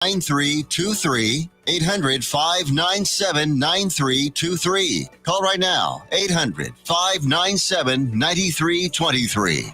9323. 800-597-9323. Call right now. 800-597-9323.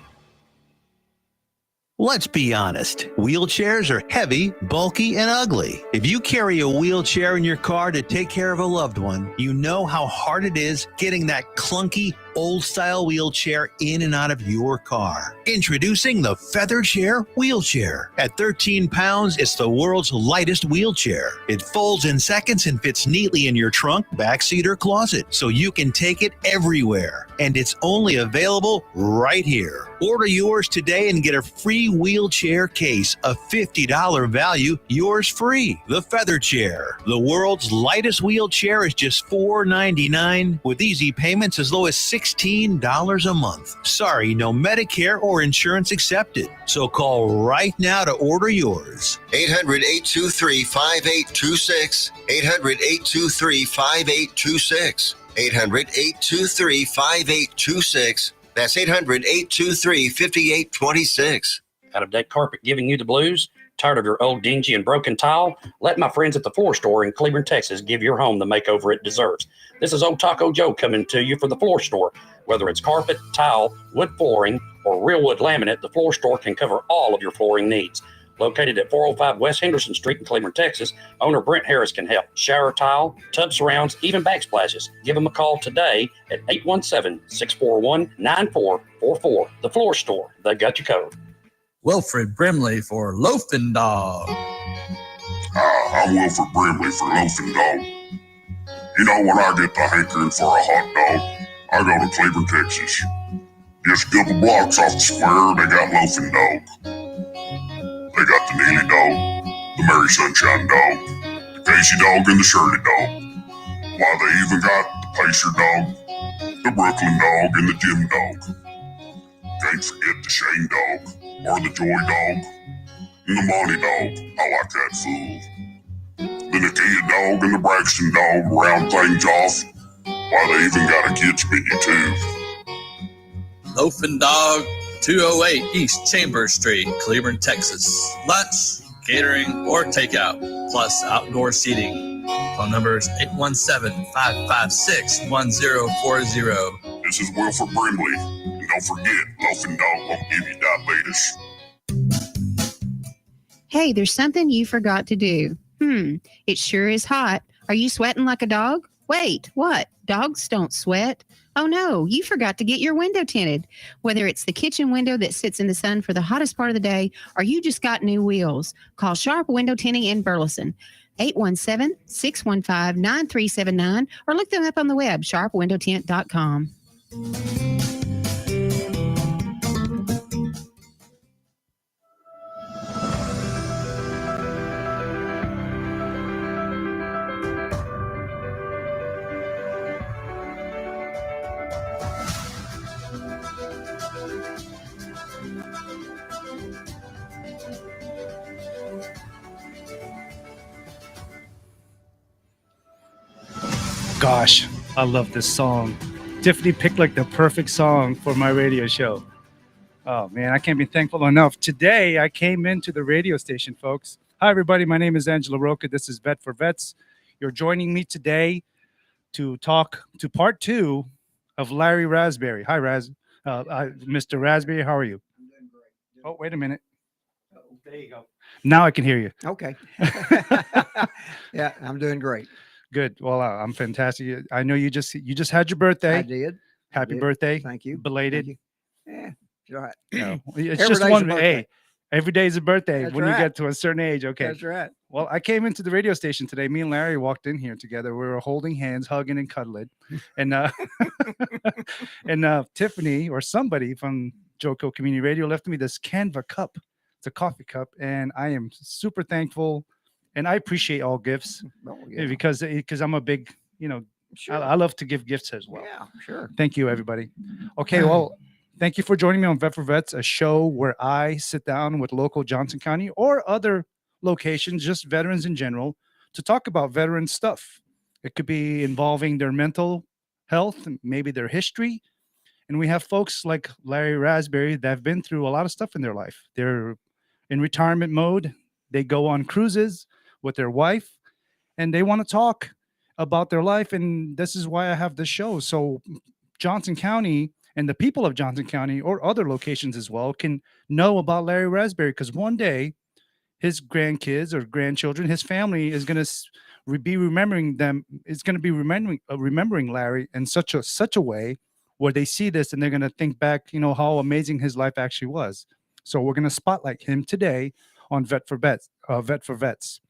Let's be honest. Wheelchairs are heavy, bulky, and ugly. If you carry a wheelchair in your car to take care of a loved one, you know how hard it is getting that clunky, old-style wheelchair in and out of your car. Introducing the Feather Chair Wheelchair. At 13 pounds, it's the world's lightest wheelchair. It folds in seconds and fits neatly in your trunk, backseat, or closet, so you can take it everywhere. And it's only available right here. Order yours today and get a free wheelchair case, a $50 value, yours free. The Feather Chair. The world's lightest wheelchair is just $4.99 with easy payments as low as $16 a month. Sorry, no Medicare or insurance accepted. So call right now to order yours. 800-823-5826. 800-823-5826. 800-823-5826. That's 800-823-5826. Out-of-date carpet giving you the blues? Tired of your old dingy and broken tile? Let my friends at the Floor Store in Cleveland, Texas give your home the makeover it deserves. This is Old Taco Joe coming to you for the Floor Store. Whether it's carpet, tile, wood flooring, or real wood laminate, the Floor Store can cover all of your flooring needs. Located at 405 West Henderson Street in Cleveland, Texas, owner Brent Harris can help. Shower tile, tub surrounds, even backsplashes. Give them a call today at 817-641-9444. The Floor Store, they got you covered. Wilfred Brimley for Loafing Dog. I'm Wilfred Brimley for Loafing Dog. You know, when I get the hankering for a hot dog, I go to Cleveland, Texas. Just a couple blocks off the square, they got Loafing Dog. They got the Neely Dog, the Mary Sunshine Dog, the Casey Dog, and the Shirley Dog. Why, they even got the Pacer Dog, the Brooklyn Dog, and the Jim Dog. Can't forget the Shane Dog, or the Joy Dog, and the Monty Dog. I like that fool. The Nakia Dog and the Braxton Dog round things off. Why, they even got a kids menu too. Loafing Dog, 208 East Chambers Street, Cleveland, Texas. Lunch, catering, or takeout, plus outdoor seating. Phone numbers 817-556-1040. This is Wilford Brimley. And don't forget, Loafing Dog won't give you diabetes. Hey, there's something you forgot to do. It sure is hot. Are you sweating like a dog? Wait, what? Dogs don't sweat. Oh no, you forgot to get your window tinted. Whether it's the kitchen window that sits in the sun for the hottest part of the day, or you just got new wheels, call Sharp Window Tinting in Burleson. 817-615-9379, or look them up on the web, sharpwindowtint.com. Gosh, I love this song. Tiffany picked like the perfect song for my radio show. Oh man, I can't be thankful enough. Today I came into the radio station, folks. Hi everybody, my name is Angelo Rocha. This is Vet for Vets. You're joining me today to talk to part 2 of Larry Rasberry. Hi Mr. Rasberry, how are you? I'm doing great. Oh, wait a minute. Oh, there you go. Now I can hear you. Okay. Yeah, I'm doing great. Good. Well, I'm fantastic. I know you just had your birthday. I did. Happy birthday. Thank you. Belated. Thank you. Yeah, you're right. No, it's Every just day's one. a Hey, every day is a birthday. That's when right. you get to a certain age. Okay. That's right. Well, I came into the radio station today. Me and Larry walked in here together. We were holding hands, hugging and cuddling. And Tiffany or somebody from Joco Community Radio left me this Canva cup. It's a coffee cup, and I am super thankful. And I appreciate all gifts because I'm a big, sure. I love to give gifts as well. Yeah, sure. Thank you, everybody. Okay, well, thank you for joining me on Vet for Vets, a show where I sit down with local Johnson County or other locations, just veterans in general, to talk about veteran stuff. It could be involving their mental health, maybe their history. And we have folks like Larry Rasberry that have been through a lot of stuff in their life. They're in retirement mode. They go on cruises. with their wife, and they want to talk about their life. And this is why I have this show. So Johnson County and the people of Johnson County, or other locations as well, can know about Larry Rasberry, because one day his grandkids or grandchildren, his family is going to be remembering them. It's going to be remembering Larry in such a way where they see this and they're going to think back, how amazing his life actually was. So we're going to spotlight him today on Vet for Vets.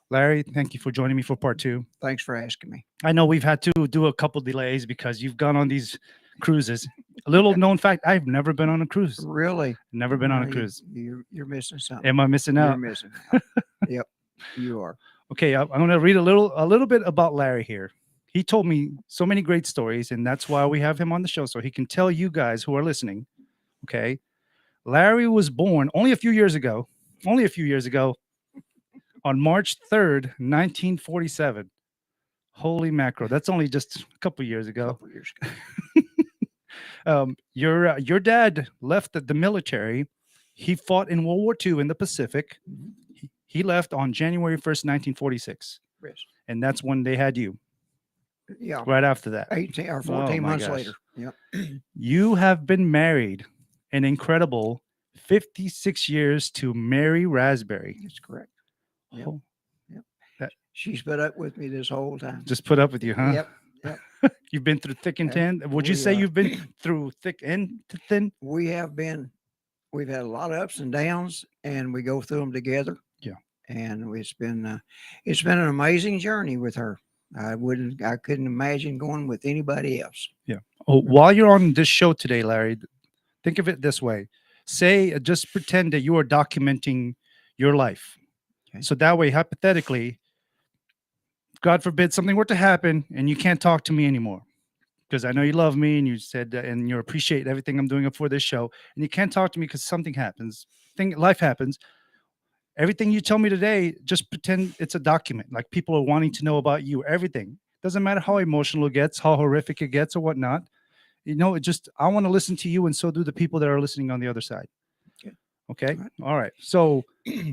Larry, thank you for joining me for part 2. Thanks for asking me. I know we've had to do a couple delays because you've gone on these cruises. A little known fact, I've never been on a cruise. Really? Never been on a cruise. You're missing something. Am I missing out? You're missing out. Yep, you are. Okay, I'm going to read a little bit about Larry here. He told me so many great stories, and that's why we have him on the show, so he can tell you guys who are listening. Okay, Larry was born only a few years ago, on March 3rd, 1947. Holy mackerel! That's only just a couple years ago. Your dad left the military. He fought in World War II in the Pacific. He left on January 1st, 1946. Yes. And that's when they had you. Yeah. Right after that. 18 or 14 months later. Yep. You have been married an incredible 56 years to Mary Rasberry. That's correct. Yep. Oh, Yep. She's put up with me this whole time. just put up with you, huh? Yep. You've been through thick and thin. Would you say you've been through thick and thin? We've had a lot of ups and downs, and we go through them together. Yeah. And it's been an amazing journey with her. I couldn't imagine going with anybody else. Yeah. Oh, while you're on this show today, Larry, think of it this way. Just pretend that you are documenting your life. Okay. So that way, hypothetically, God forbid something were to happen and you can't talk to me anymore, because I know you love me and you said and you appreciate everything I'm doing for this show, and you can't talk to me because something happens. Life happens. Everything you tell me today, just pretend it's a document. Like, people are wanting to know about you. Everything. Doesn't matter how emotional it gets, how horrific it gets, or whatnot. I want to listen to you, and so do the people that are listening on the other side. Okay. All right. So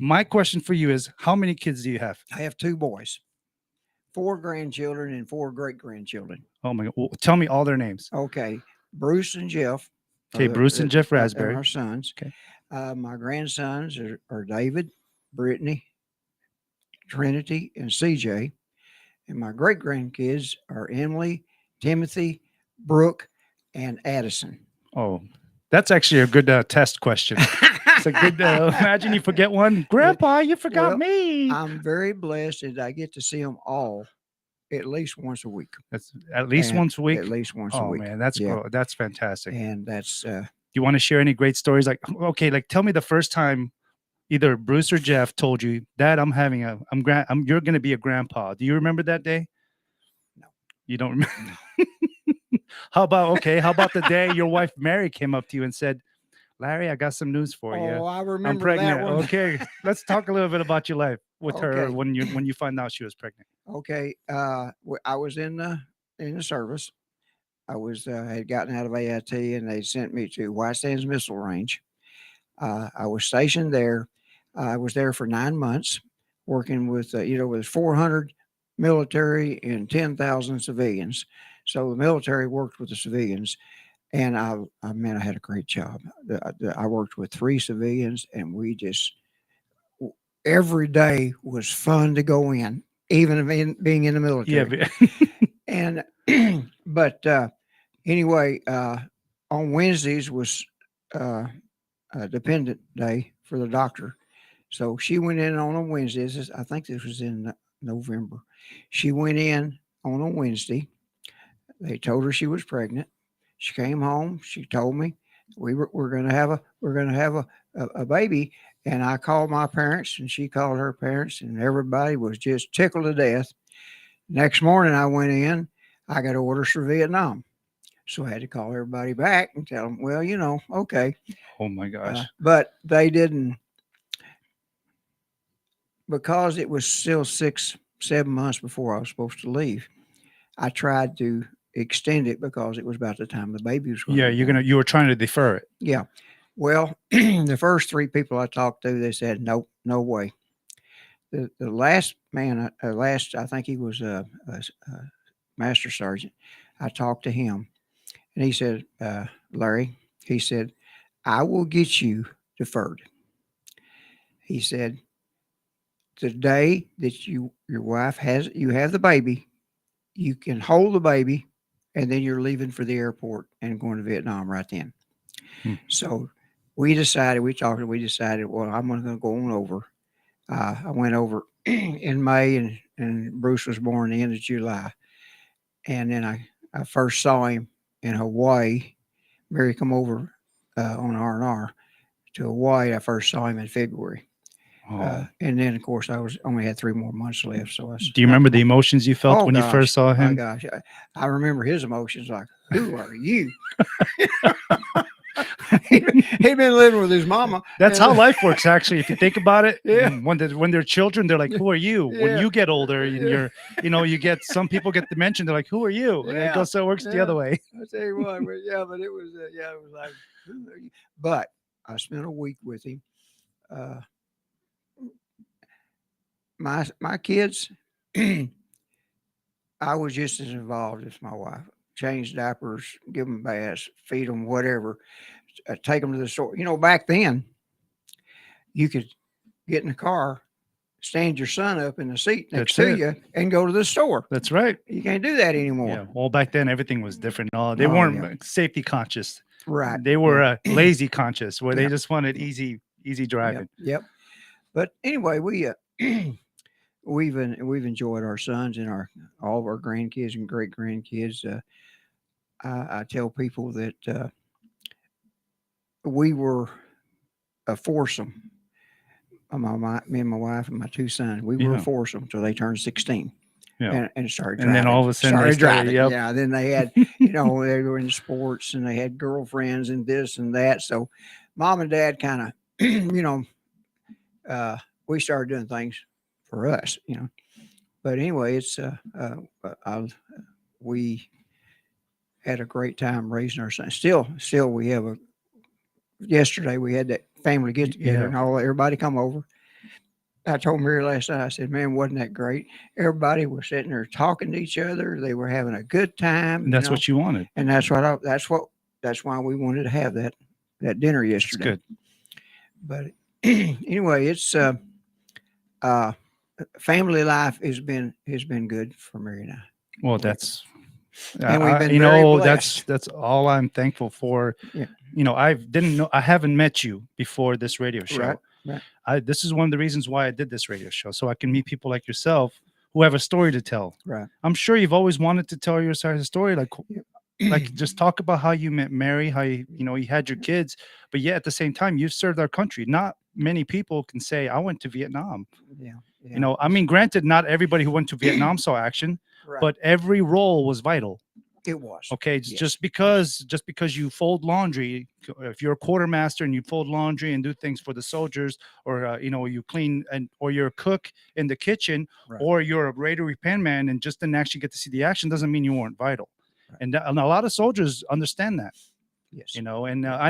my question for you is, how many kids do you have? I have 2 boys, 4 grandchildren, and 4 great-grandchildren. Oh my God. Well, tell me all their names. Okay. Bruce and Jeff. Okay. Bruce and Jeff Rasberry. Our sons. Okay. My grandsons are David, Brittany, Trinity, and CJ. And my great-grandkids are Emily, Timothy, Brooke, and Addison. Oh, that's actually a good test question. It's a good, imagine you forget one. Grandpa, you forgot me. I'm very blessed that I get to see them all at least once a week. That's at least once a week? At least once a Oh, week. man, that's cool. That's fantastic. And that's... you want to share any great stories? Like, okay, tell me the first time either Bruce or Jeff told you, Dad, you're going to be a grandpa. Do you remember that day? No. You don't remember? How about the day your wife Mary came up to you and said, Larry, I got some news for you. Oh, I remember I'm pregnant. that one. Okay, let's talk a little bit about your life with her Okay. when you find out she was pregnant. Okay. I was in the service. I had gotten out of AIT, and they sent me to White Sands Missile Range. I was stationed there. I was there for 9 months, working with with 400 military and 10,000 civilians. So the military worked with the civilians, and I had a great job. I worked with 3 civilians, and every day was fun to go in, even being in the military. Yeah. And but anyway, on Wednesdays was a dependent day for the doctor. So she went in on a Wednesday. I think this was in November. She went in on a Wednesday. They told her she was pregnant. She came home. She told me we're going to have a baby. And I called my parents, and she called her parents, and everybody was just tickled to death. Next morning, I went in. I got orders for Vietnam. So I had to call everybody back and tell them, well, okay. Oh, my gosh. But they didn't, because it was still 6-7 months before I was supposed to leave. I tried to extend it because it was about the time the baby was going. Yeah, you were trying to defer it. Yeah. Well, the first 3 people I talked to, they said, nope, no way. the last man, I think he was a master sergeant. I talked to him, and he said, Larry, he said, I will get you deferred. He said, the day that your wife you have the baby, you can hold the baby, and then you're leaving for the airport and going to Vietnam right then. So we decided, we decided, well, I'm going to go on over. I went over in May, and Bruce was born the end of July. And then I first saw him in Hawaii. Mary come over on R&R to Hawaii. I first saw him in February. And then, of course, I only had 3 more months left. So do you remember the emotions you felt when you first saw him? Oh, gosh. I remember his emotions like, who are you? He'd been living with his mama. That's how life works, actually. If you think about it, Yeah. When they're children, they're like, "Who are you?" Yeah. When you get older, and you get some people get dementia. They're like, "Who are you?" And Yeah. it works the other way. I tell you what, but it was like, who are you? But I spent a week with him. My kids, I was just as involved as my wife. Change diapers, give them baths, feed them, whatever. Take them to the store. Back then, you could get in the car, stand your son up in the seat next to you, and go to the store. That's right. You can't do that anymore. Yeah. Well, back then everything was different. They weren't safety conscious. Right. They were lazy conscious, where they just wanted easy driving. Yep. But anyway, we've enjoyed our sons and all of our grandkids and great grandkids. I tell people that we were a foursome. Me and my wife and my 2 sons. We were a foursome until they turned 16. Yeah. And started driving. And then all of a sudden started they started driving. Yep. Yeah. Then they had, they were in sports and they had girlfriends and this and that. So mom and dad kind of, we started doing things for us, But anyway, it's we had a great time raising our son. Still we have yesterday we had that family get together and everybody come over. I told Mary last night, I said, man, wasn't that great? Everybody was sitting there talking to each other. They were having a good time. And that's what you wanted. And that's why we wanted to have that dinner yesterday. That's good. But anyway, it's family life has been good for Mary and I. Well, that's and we've been very that's blessed. all I'm thankful for. Yeah. I haven't met you before this radio show. Right. This is one of the reasons why I did this radio show, so I can meet people like yourself who have a story to tell. Right. I'm sure you've always wanted to tell your side of the story, like just talk about how you met Mary, how you had your kids, but yet at the same time you've served our country. Not many people can say I went to Vietnam. Yeah. Granted, not everybody who went to Vietnam saw action, Right. but every role was vital. It was. Okay. Yes. Just because you fold laundry, if you're a quartermaster and you fold laundry and do things for the soldiers, or you clean or you're a cook in the kitchen, Right. or you're a radio repairman and just didn't actually get to see the action, doesn't mean you weren't vital. Right. And a lot of soldiers understand that. Yes. I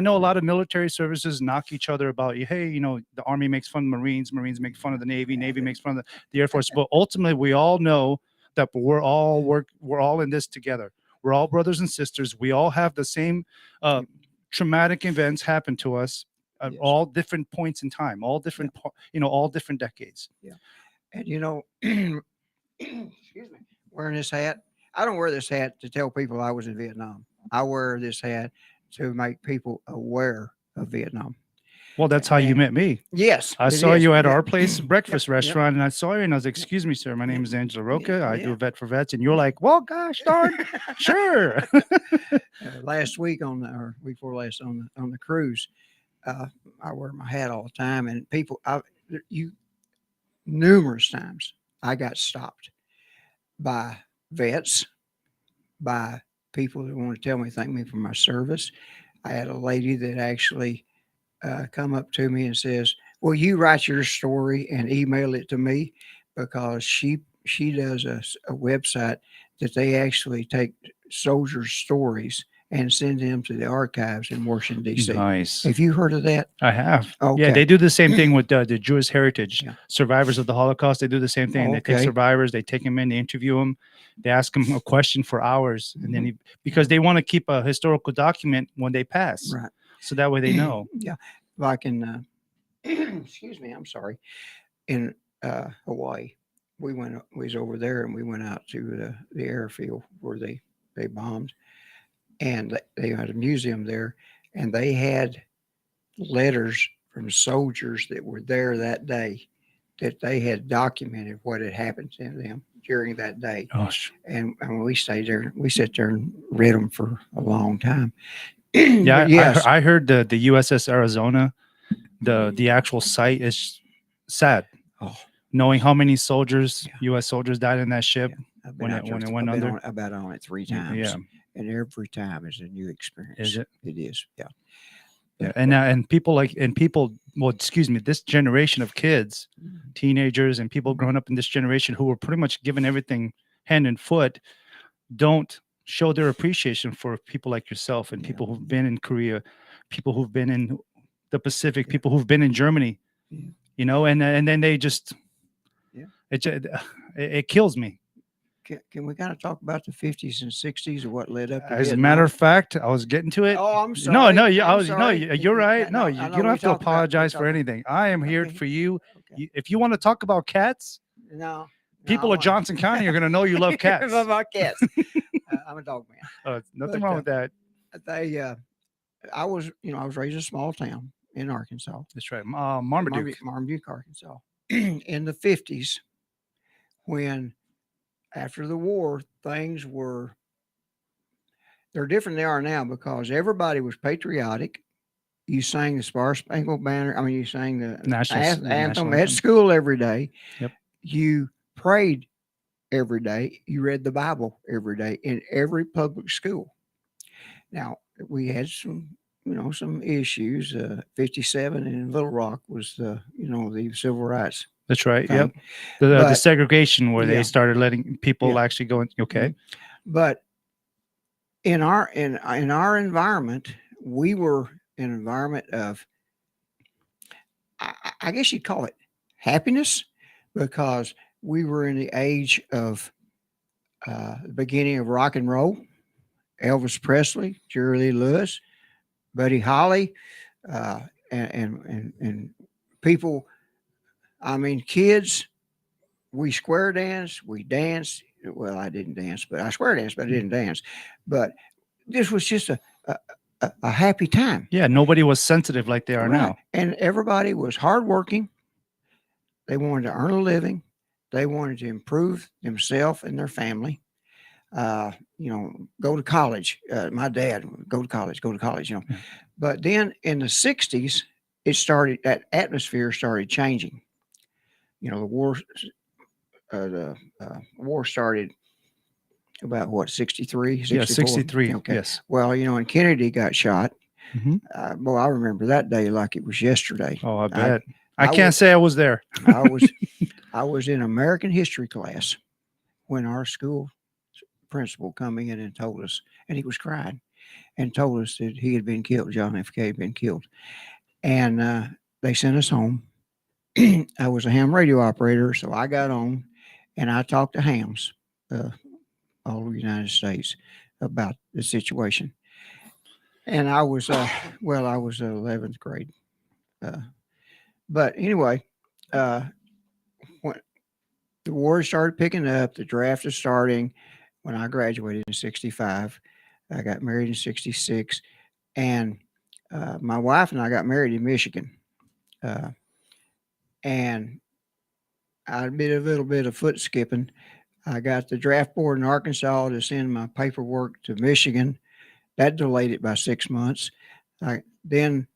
know a lot of military services knock each other about, hey, the Army makes fun of Marines make fun of the Navy makes fun of the Air Force, but ultimately we all know that we're all in this together. We're all brothers and sisters. We all have the same traumatic events happen to us at all different points in time, all different, all different decades. Yeah. And excuse me, wearing this hat. I don't wear this hat to tell people I was in Vietnam. I wear this hat to make people aware of Vietnam. Well, that's how you met me. Yes. I saw you at our place, breakfast Yep. restaurant, and I saw you and I was like, excuse me, sir, my name is Angelo Rocha. I do Vet for Vets. And you're like, well, gosh darn, sure. Last week week before last on the cruise, I wear my hat all the time, and numerous times I got stopped by vets, by people that want to tell me, thank me for my service. I had a lady that actually come up to me and says, well, you write your story and email it to me, because she does a website that they actually take soldiers' stories and send them to the archives in Washington, D.C. Nice. Have you heard of that? I have. Okay. Yeah, they do the same thing with the Jewish heritage Yeah. survivors of the Holocaust. They do the same thing. They take Okay. survivors, they take them in, they interview them, they ask them a question for hours, and then because they want to keep a historical document when they pass, Right. so that way they know. Yeah. Like in, excuse me, I'm sorry. In Hawaii, we was over there and we went out to the airfield where they bombed, and they had a museum there, and they had letters from soldiers that were there that day that they had documented what had happened to them during that day. Gosh. And we stayed there. We sat there and read them for a long time. Yeah, But yes. I heard the USS Arizona, the actual site is sad. Oh. Knowing how many soldiers, U.S. soldiers died in that ship I've when out it there. went I've been under. about on it 3 times. Yeah. And every time is a new experience. Is it? It is. Yeah. Yeah, and people well, excuse me, this generation of kids, teenagers, and people growing up in this generation who were pretty much given everything hand and foot, don't show their appreciation for people like yourself and people who've been in Korea, people who've been in the Pacific, people who've been in Germany, you know, and then they just, it kills me. Can we kind of talk about the 50s and 60s or what led up to As a Vietnam? matter of fact, I was getting to it. Oh, I'm sorry. No, sorry. you're right. No, I you know don't we have to talked about- apologize we for talked- anything. I am here Okay. for you. Okay. If you want to talk about cats, No. people of Johnson County are going to know you love cats. I love my cats. I'm a dog man. Nothing But, wrong with that. I was raised in a small town in Arkansas. That's right. Marmaduke. Marmaduke, Arkansas. In the 50s, when after the war, things they're different than they are now because everybody was patriotic. You sang the Star Spangled Banner. I mean, you sang the National anthem anthem. at school every day. Yep. You prayed every day. You read the Bible every day in every public school. Now, we had some issues. 57 in Little Rock was the civil rights. That's right. thing. Yep. The But- segregation where Yeah. they started letting people Yeah. actually go in. Okay. But in our environment, we were an environment of, I guess you'd call it happiness, because we were in the age of the beginning of rock and roll. Elvis Presley, Jerry Lee Lewis, Buddy Holly, and people. I mean, kids. We square danced. We danced. Well, I didn't dance, but I square danced, but I didn't dance. But this was just a happy time. Yeah. Nobody was sensitive like they are Right. now. And everybody was hardworking. They wanted to earn a living. They wanted to improve themselves and their family. Go to college. My dad would go to college. But then in the 60s, that atmosphere started changing. The war started about what, 63, 64? Yeah. 63. Okay. Yes. Well, and Kennedy got shot. Mhm. Boy, I remember that day like it was yesterday. Oh, I bet. I I can't was- say I was there. I was in American history class when our school principal come in and told us, and he was crying, and told us that he had been killed. John F. K. had been killed, and they sent us home. I was a ham radio operator, so I got on, and I talked to hams all over the United States about the situation. And I was, I was 11th grade. But anyway, when the war started picking up, the draft is starting. When I graduated in 65, I got married in 66, and my wife and I got married in Michigan. And I did a little bit of foot skipping. I got the draft board in Arkansas to send my paperwork to Michigan. That delayed it by 6 months. Then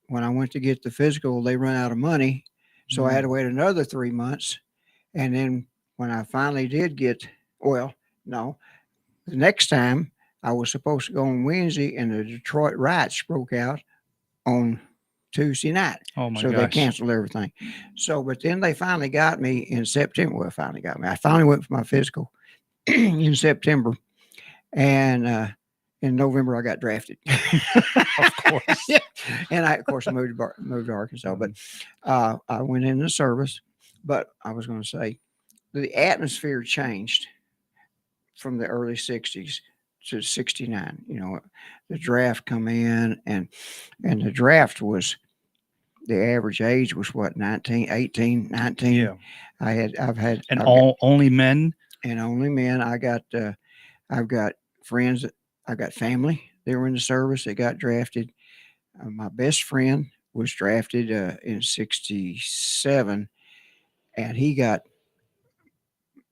when I went to get the physical, they run out of money. So I had to wait another 3 months. And then when I finally did the next time I was supposed to go on Wednesday, and the Detroit riots broke out on Tuesday night. Oh my So gosh. they canceled everything. So, but then they finally got me in September. Well, I finally went for my physical in September. And in November I got drafted. Of course. Yeah. And I, of course, moved to Arkansas. But I went into the service. But I was going to say the atmosphere changed from the early 60s to 69. You know, the draft come in, and the draft was, the average age was what, 19, 18, 19. Yeah. Only men. And only men. I've got friends, I've got family. They were in the service. They got drafted. My best friend was drafted in 67, and he got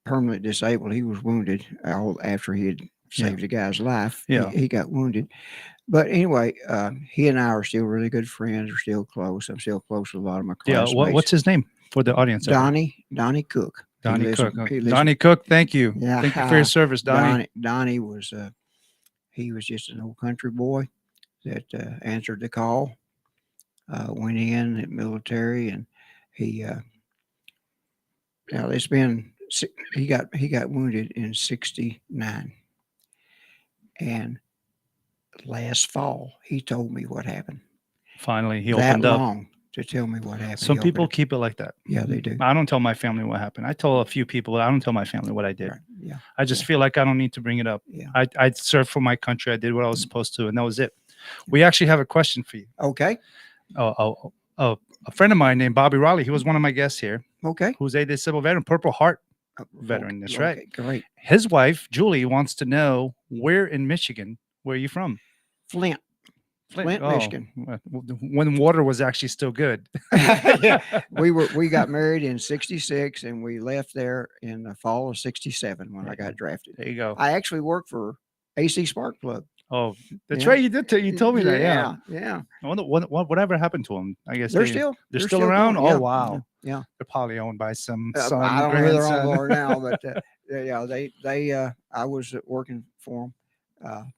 permanently disabled. He was wounded after he had saved a guy's life. Yeah. He got wounded. But anyway, he and I are still really good friends. We're still close. I'm still close with a lot of my classmates. Yeah. What's his name for the audience? Donnie Cook. Donnie Cook. Donnie Cook. Thank you. Yeah. Thank you for your service, Donnie. Donnie was he was just an old country boy that answered the call. Went in at military, and he he got wounded in 69, and last fall he told me what happened. Finally, he opened up. Long to tell me what happened. Some people keep it like that. Yeah, they do. I don't tell my family what happened. I tell a few people, but I don't tell my family what I did. Right. Yeah. I just feel like I don't need to bring it up. Yeah. I served for my country. I did what I was supposed to, and that was it. We actually have a question for you. Okay. A friend of mine named Bobby Raleigh, he was one of my guests here. Okay. Who's a disabled veteran, Purple Heart veteran. That's right. Great. His wife, Julie, wants to know, where in Michigan, where are you from? Flint, Michigan. When water was actually still good. Yeah. We got married in 66, and we left there in the fall of 67 when I got drafted. There you go. I actually worked for AC Spark Plug. Oh, that's right. You did. You told me that. Yeah. Yeah. I wonder whatever happened to them. I guess They're still around. Going. Oh, wow. Yeah. They're probably owned by some son. I don't know who they're grandson. on board now, but yeah, they I was working for them.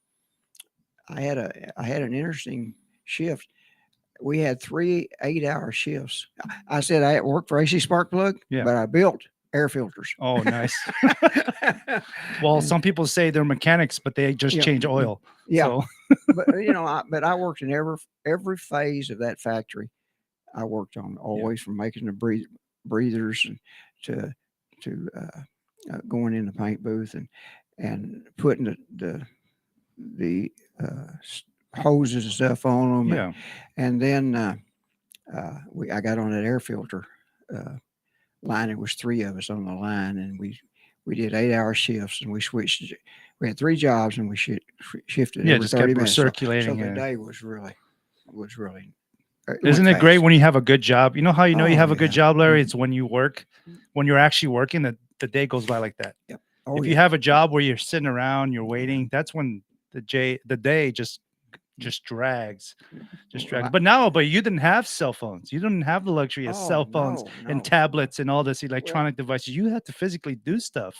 I had an interesting shift. We had 3 8-hour shifts. I said I worked for AC Spark Plug, but I built air filters. Oh, nice. Well, some people say they're mechanics, but they just change oil. Yeah. So. But I worked in every phase of that factory. I worked on always from making the breathers and to going in the paint booth and putting the hoses and stuff on them. Yeah. And then I got on that air filter line. There was 3 of us on the line, and we did 8-hour shifts, and we switched. We had 3 jobs, and we shifted. Yeah, every just 30 kept minutes. circulating. So the day was really. Isn't it great when you have a good job? You know how you know you have a good job, Larry? Mm-hmm. It's when you're actually working, the day goes by like that. Yep. If you have a job where you're sitting around, you're waiting, that's when the day just drags. But you didn't have cell phones. You didn't have the luxury of cell phones and tablets and all this electronic devices. You had to physically do stuff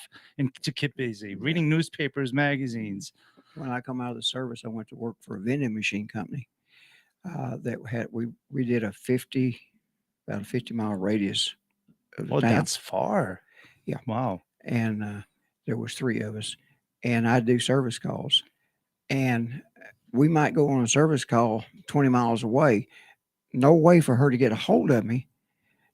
to keep busy, reading newspapers, magazines. When I come out of the service, I went to work for a vending machine company that had we did about a 50-mile radius of the town. That's far. Yeah. Wow. And there was 3 of us, and I'd do service calls, and we might go on a service call 20 miles away. No way for her to get a hold of me.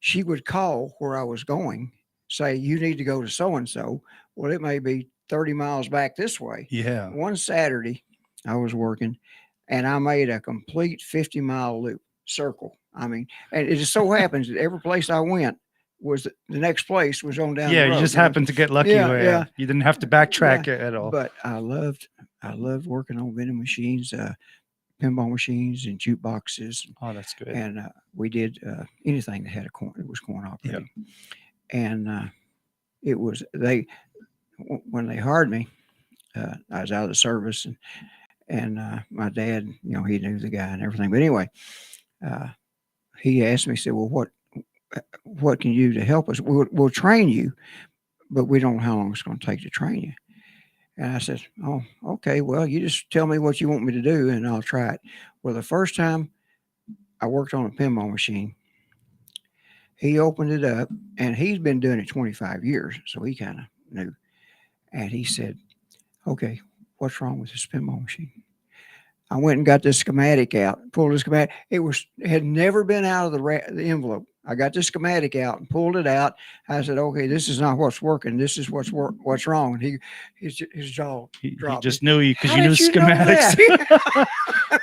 She would call where I was going, say, you need to go to so-and-so. Well, it may be 30 miles back this way. Yeah. One Saturday I was working, and I made a complete 50-mile loop circle. I mean, and it just so happens that every place I went was the next place was on down the road. You just happened to get lucky. Yeah. You didn't have to backtrack at all. But I loved working on vending machines, pinball machines, and jukeboxes. Oh, that's good. And we did anything that had it was coin operating. Yeah. And it was when they hired me, I was out of the service, and my dad, he knew the guy and everything. But anyway, he asked me, he said, well, what can you do to help us? We'll train you, but we don't know how long it's going to take to train you. And I said, oh, okay, well, you just tell me what you want me to do, and I'll try it. Well, the first time I worked on a pinball machine, he opened it up, and he's been doing it 25 years, so he kind of knew. And he said, okay, what's wrong with this pinball machine? I went and got the schematic out, pulled the schematic. It had never been out of the envelope. I got the schematic out and pulled it out. I said, "Okay, this is not what's working. This is what's wrong." And his jaw dropped. He just knew you because How you knew did you know schematics.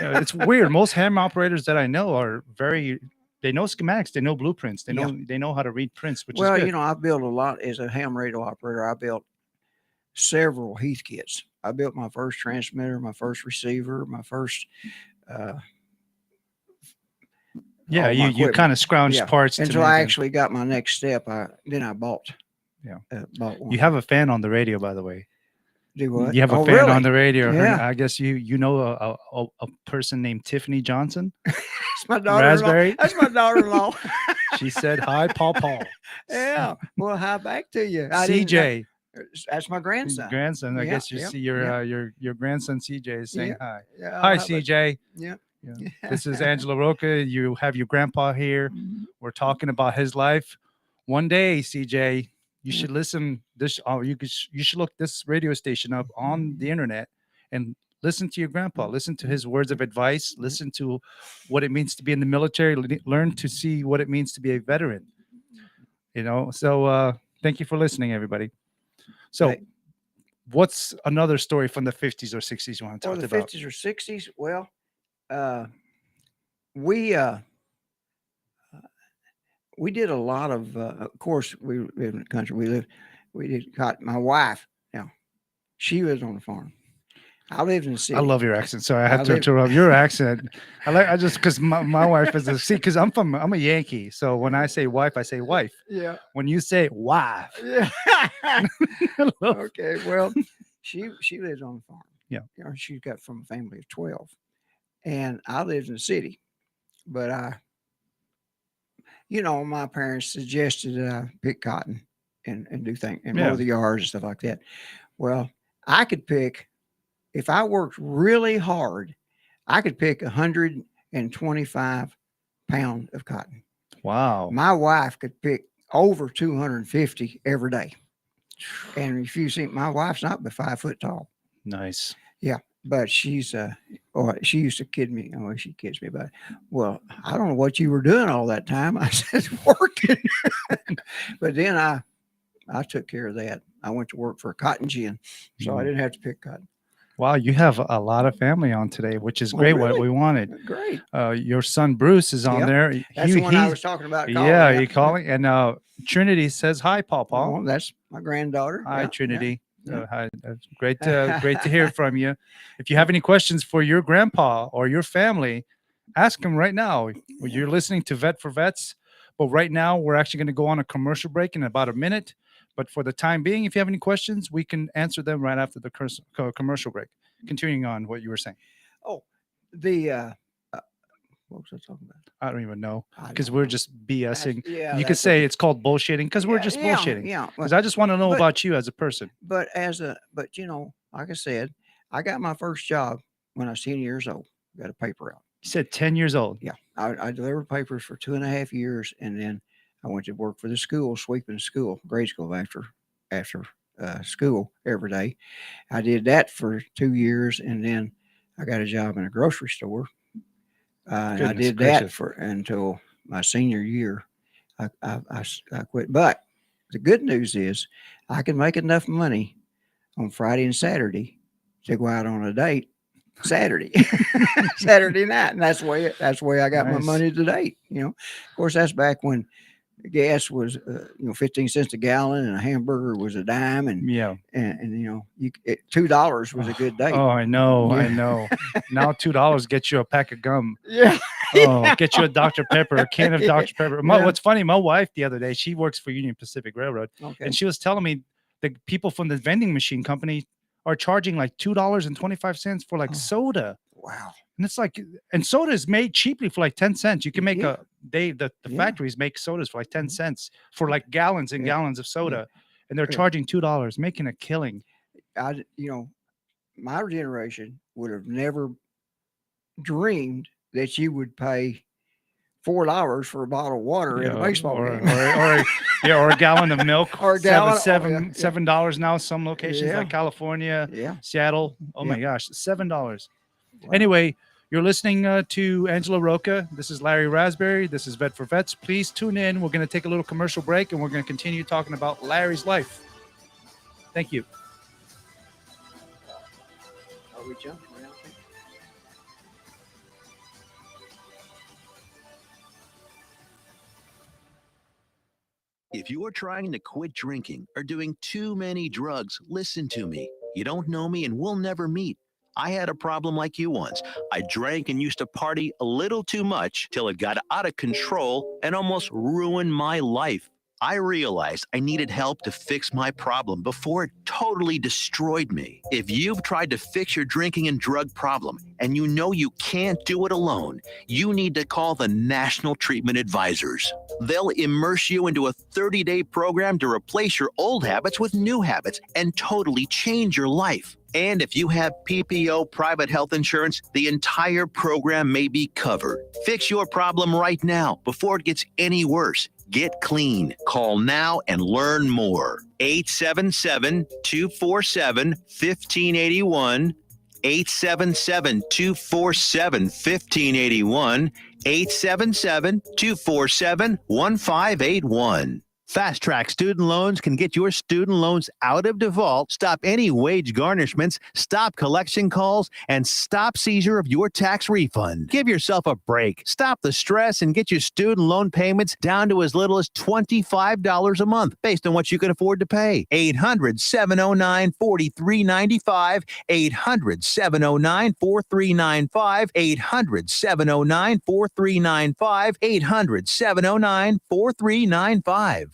Yeah, it's weird. Most ham operators that I know are they know schematics, they know blueprints, they know how to read prints, which is good. I built a lot as a ham radio operator. I built several Heath kits. I built my first transmitter, my first receiver, my first. You kind of scrounged parts until I actually got my next step. I bought. Bought one. You have a fan on the radio, by the way. Do what? You have a fan on the radio. Yeah. I guess you know a person named Tiffany Johnson. That's my daughter-in-law. Rasberry. That's my daughter-in-law. She said, "Hi, Paul." Yeah. Well, hi back to you. CJ. That's my grandson. I guess you see your grandson CJ is saying hi. Yeah, hi, CJ. Yeah. This is Angelo Rocha. You have your grandpa here. Mhm. We're talking about his life. One day, CJ, you should listen. You should look this radio station up on the internet and listen to your grandpa. Listen to his words of advice. Listen to what it means to be in the military. Learn to see what it means to be a veteran. So thank you for listening, everybody. So, what's another story from the 50s or 60s you want to talk about? The 50s or 60s? Well, we did a lot of course, we live in the country. We did cotton. My wife, she was on the farm. I lived in the city. I love your accent. Sorry, I have to interrupt your accent. I just because my wife is because I'm a Yankee. So when I say wife, I say wife. Yeah. When you say wife. Yeah. Okay. Well, she lives on the farm. Yeah. She got from a family of 12. And I lived in the city. But my parents suggested that I pick cotton and do things and mow the yards and stuff like that. Well, I could pick. If I worked really hard, I could pick 125 pounds of cotton. Wow. My wife could pick over 250 every day. And if you see, my wife's not but 5 foot tall. Nice. Yeah. But she's, she used to kid me. Oh, she kids me about it. Well, I don't know what you were doing all that time. I said, working. But then I took care of that. I went to work for a cotton gin. So I didn't have to pick cotton. Wow, you have a lot of family on today, which is great. Really? What we wanted. Great. Your son Bruce is on there. That's the one I was talking about. He calling. And Trinity says hi, Paul. Oh, that's my granddaughter. Hi, Trinity. Yeah. Hi. Great to hear from you. If you have any questions for your grandpa or your family, ask them right now. You're listening to Vet for Vets, but right now we're actually going to go on a commercial break in about a minute. But for the time being, if you have any questions, we can answer them right after the commercial break. Continuing on what you were saying. Oh, what was I talking about? I don't even know because we're just BSing. You could that's say it's called bullshitting because we're just bullshitting. Yeah. Because I just want to know about you as a person. But like I said, I got my first job when I was 10 years old. Got a paper out. You said 10 years old. Yeah. I delivered papers for 2.5 years, and then I went to work for the school, sweeping school, grade school after school every day. I did that for 2 years, and then I got a job in a grocery store. And I did that until my senior year. I quit. But the good news is I can make enough money on Friday and Saturday to go out on a date Saturday night, and that's the way I got my money to date. Of course, that's back when gas was 15 cents a gallon and a hamburger was a dime, and $2 was a good day. Oh, I know. Now $2 gets you a pack of gum. Yeah. Get you a Dr. Pepper, a can of Dr. Pepper. What's funny, my wife the other day, she works for Union Pacific Railroad, and she was telling me the people from the vending machine company are charging like $2.25 for soda. Wow. And it's and soda is made cheaply for 10 cents. You can make the factories make sodas for 10 cents for gallons and gallons of soda. And they're charging $2, making a killing. My generation would have never dreamed that you would pay $4 for a bottle of water in a baseball game. Or a gallon of milk. Or a gallon. $7 now. Some locations like California, Seattle. Oh my gosh, $7. Anyway, you're listening to Angelo Rocha. This is Larry Rasberry. This is Vet for Vets. Please tune in. We're going to take a little commercial break, and we're going to continue talking about Larry's life. Thank you. Are we jumping around? If you are trying to quit drinking or doing too many drugs, listen to me. You don't know me and we'll never meet. I had a problem like you once. I drank and used to party a little too much till it got out of control and almost ruined my life. I realized I needed help to fix my problem before it totally destroyed me. If you've tried to fix your drinking and drug problem and you know you can't do it alone, you need to call the National Treatment Advisors. They'll immerse you into a 30-day program to replace your old habits with new habits and totally change your life. And if you have PPO private health insurance, the entire program may be covered. Fix your problem right now before it gets any worse. Get clean. Call now and learn more. 877-247-1581. 877-247-1581. 877-247-1581. Fast Track Student Loans can get your student loans out of default, stop any wage garnishments, stop collection calls, and stop seizure of your tax refund. Give yourself a break. Stop the stress and get your student loan payments down to as little as $25 a month based on what you can afford to pay. 800-709-4395. 800-709-4395. 800-709-4395. 800-709-4395.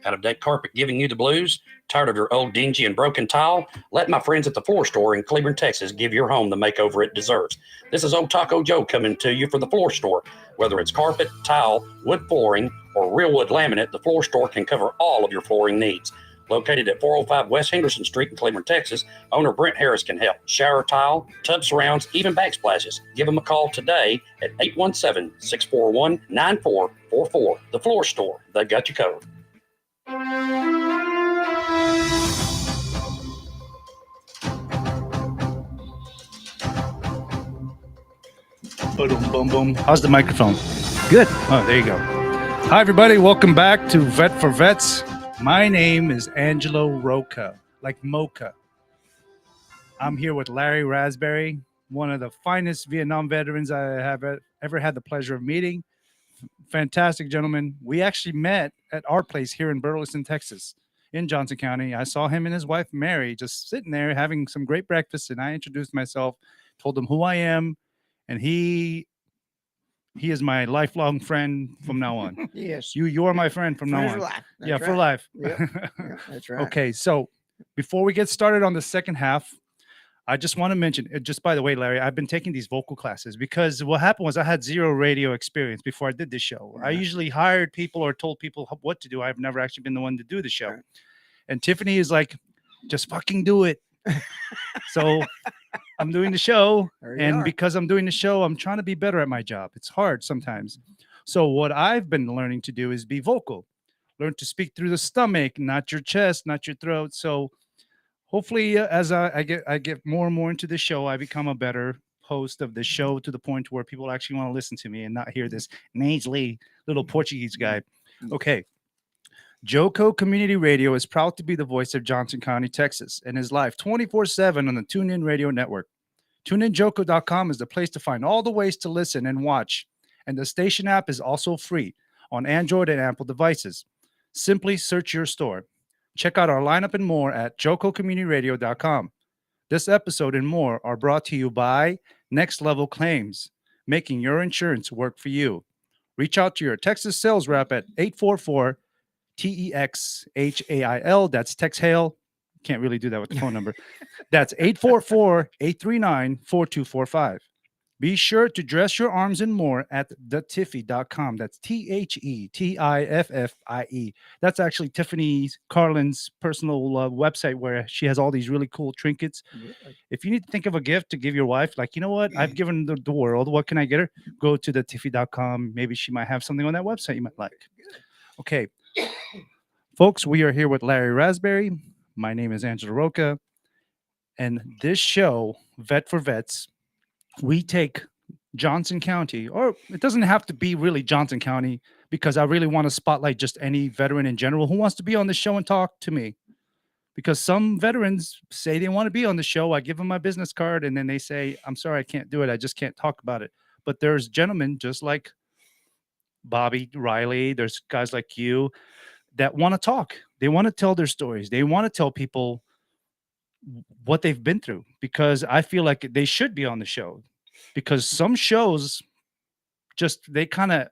Out-of-date carpet giving you the blues? Tired of your old dingy and broken tile? Let my friends at the Floor Store in Cleveland, Texas give your home the makeover it deserves. This is Old Taco Joe coming to you for the Floor Store. Whether it's carpet, tile, wood flooring, or real wood laminate, the Floor Store can cover all of your flooring needs. Located at 405 West Henderson Street in Cleveland, Texas, owner Brent Harris can help. Shower tile, tub surrounds, even backsplashes. Give them a call today at 817-641-9444. The Floor Store, they got you covered. Boom, boom, boom. How's the microphone? Good. Oh, there you go. Hi, everybody. Welcome back to Vet for Vets. My name is Angelo Rocha, like Mocha. I'm here with Larry Rasberry, one of the finest Vietnam veterans I have ever had the pleasure of meeting. Fantastic gentleman. We actually met at our place here in Burleson, Texas, in Johnson County. I saw him and his wife, Mary, just sitting there having some great breakfast, and I introduced myself, told him who I am, and he is my lifelong friend from now on. Yes. You are my friend from now on. For life. That's Yeah, right. for life. Yep. Yeah, that's right. Okay, so before we get started on the second half, I just want to mention, just by the way, Larry, I've been taking these vocal classes because what happened was I had zero radio experience before I did this show. I Right. usually hired people or told people what to do. I've never actually been the one to do the show. Right. And Tiffany is like, just fucking do it. So I'm doing the show. There you And are. because I'm doing the show, I'm trying to be better at my job. It's hard sometimes. So what I've been learning to do is be vocal. Learn to speak through the stomach, not your chest, not your throat. So hopefully, as I get more and more into the show, I become a better host of the show to the point where people actually want to listen to me and not hear this nasally little Portuguese guy. Okay. Joco Community Radio is proud to be the voice of Johnson County, Texas, and is live 24/7 on the TuneIn Radio Network. TuneInJoco.com is the place to find all the ways to listen and watch, and the station app is also free on Android and Apple devices. Simply search your store. Check out our lineup and more at jococommunityradio.com. This episode and more are brought to you by Next Level Claims, making your insurance work for you. Reach out to your Texas sales rep at 844-TEXHAIL. That's TexHail. Can't really do that with the phone number. That's 844-839-4245. Be sure to dress your arms and more at thetiffy.com. That's TheTiffie. That's actually Tiffany Carlin's personal website where she has all these really cool trinkets. If you need to think of a gift to give your wife, like, you know what, I've given the world, what can I get her? Go to thetiffy.com. Maybe she might have something on that website you might like. Okay. Folks, we are here with Larry Rasberry. My name is Angelo Rocha. And this show, Vet for Vets, we take Johnson County, or it doesn't have to be really Johnson County, because I really want to spotlight just any veteran in general who wants to be on the show and talk to me. Because some veterans say they want to be on the show. I give them my business card and then they say, I'm sorry, I can't do it. I just can't talk about it. But there's gentlemen just like Bobby Riley. There's guys like you that want to talk. They want to tell their stories. They want to tell people what they've been through, because I feel like they should be on the show, because some shows just, they kind of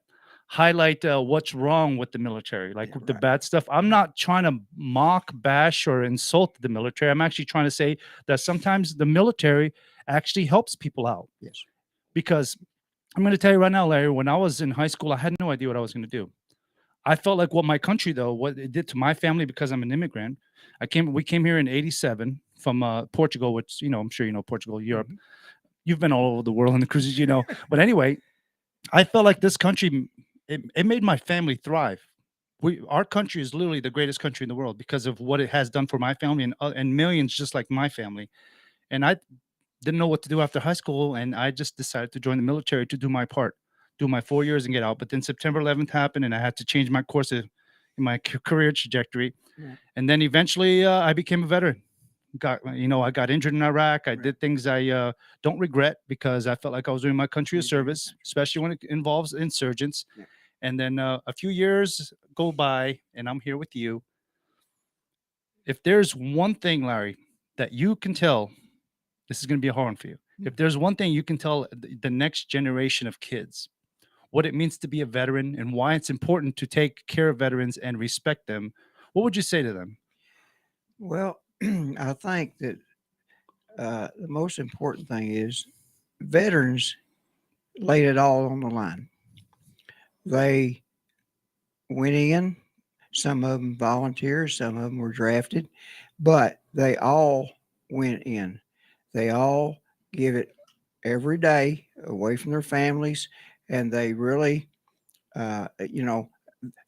highlight what's wrong with the military, like the bad stuff. I'm not trying to mock, bash, or insult the military. I'm actually trying to say that sometimes the military actually helps people out. Yes. Because I'm going to tell you right now, Larry, when I was in high school, I had no idea what I was going to do. I felt like what my country, though, what it did to my family, because I'm an immigrant. We came here in '87 from Portugal, which, I'm sure you know Portugal, Europe. Mhm. You've been all over the world on the cruises, But anyway, I felt like this country, it made my family thrive. Our country is literally the greatest country in the world because of what it has done for my family and millions just like my family. And I didn't know what to do after high school, and I just decided to join the military to do my part, do my 4 years and get out. But then September 11th happened, and I had to change my course in my career trajectory. Yeah. And then eventually I became a veteran. I got injured in Iraq. I did things I don't regret, because I felt like I was doing my country a service, especially when it involves insurgents. Yeah. And then a few years go by, and I'm here with you. If there's one thing, Larry, that you can tell, this is going to be a hard one for you. If there's one thing you can tell the next generation of kids, what it means to be a veteran and why it's important to take care of veterans and respect them, what would you say to them? Well, I think that the most important thing is veterans laid it all on the line. They went in, some of them volunteers, some of them were drafted, but they all went in. They all give it every day away from their families, and they really,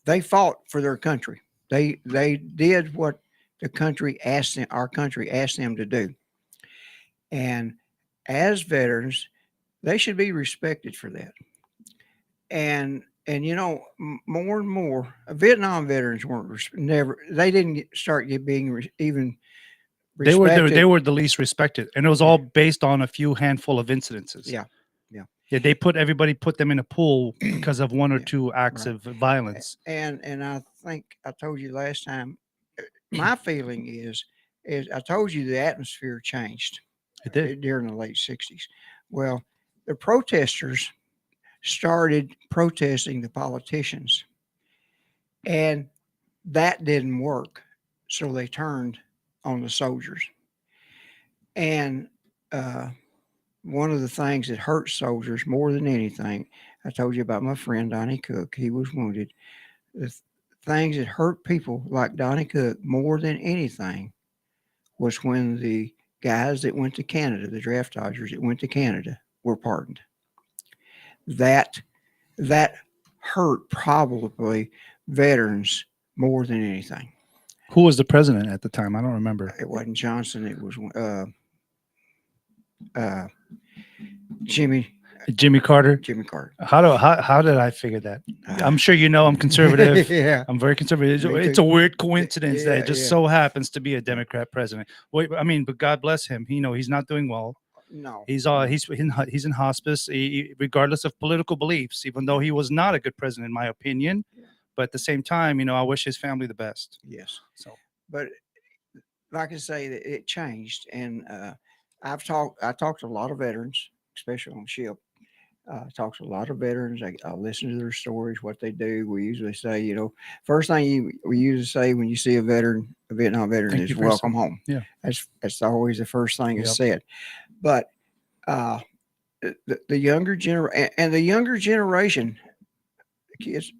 they fought for their country. They did what the country asked them, our country asked them to do. And as veterans, they should be respected for that. And more and more Vietnam veterans weren't they didn't start being even respected. They were the least respected, and it was all based on a few handful of incidences. Yeah. They put them in a pool because of one or two acts of violence. And I think I told you last time, my feeling is I told you the atmosphere changed. It did. During the late 60s. Well, the protesters started protesting the politicians, and that didn't work. So they turned on the soldiers. And one of the things that hurt soldiers more than anything, I told you about my friend Donnie Cook. He was wounded. The things that hurt people like Donnie Cook more than anything was when the guys that went to Canada, the draft dodgers that went to Canada, were pardoned. That hurt probably veterans more than anything. Who was the president at the time? I don't remember. It wasn't Johnson. It was Jimmy Carter. Jimmy Carter. How did I figure that? I'm sure I'm conservative. Yeah, I'm very conservative. It's a weird coincidence that it just so happens to be a Democrat president. Well, I mean, but God bless him. He's not doing well. No, he's in hospice, regardless of political beliefs. Even though he was not a good president, in my opinion, but at the same time, I wish his family the best. Yes. So, but like I say, that it changed, and I talked to a lot of veterans, especially on ship. Talk to a lot of veterans. I listen to their stories, what they do. We usually say, first thing we usually say when you see a Vietnam veteran is welcome home. Yeah. That's always the first thing that's said. But the younger generation, kids,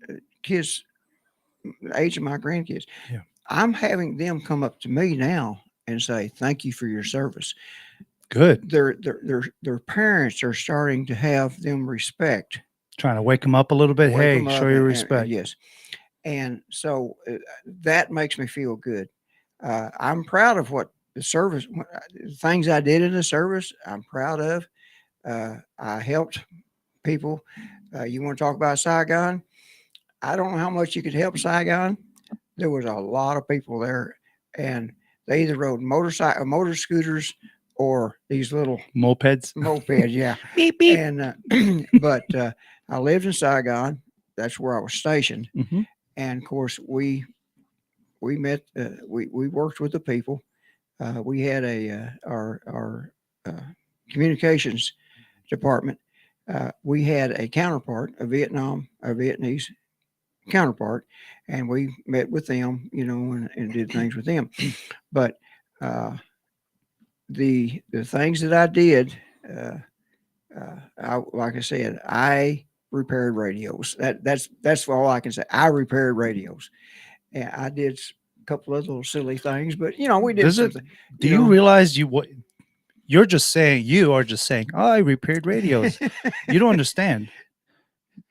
the age of my grandkids, I'm having them come up to me now and say, thank you for your service. Good. Their parents are starting to have them respect. Trying to wake them up a little bit. Hey, show your respect. Yes. And so that makes me feel good. I'm proud of what the service, things I did in the service, I'm proud of. I helped people. You want to talk about Saigon? I don't know how much you could help Saigon. There was a lot of people there, and they either rode motor scooters, or these little Mopeds. Yeah. Beep, beep. And but I lived in Saigon. That's where I was stationed, Mm-hmm. and of course we met. We worked with the people. We had our communications department. We had a counterpart, a Vietnamese counterpart, and we met with them, and did things with them. But the things that I did, like I said, I repaired radios. That's all I can say. I repaired radios, and I did a couple of little silly things, but we did something. Do you realize you are just saying, oh, I repaired radios. You don't understand.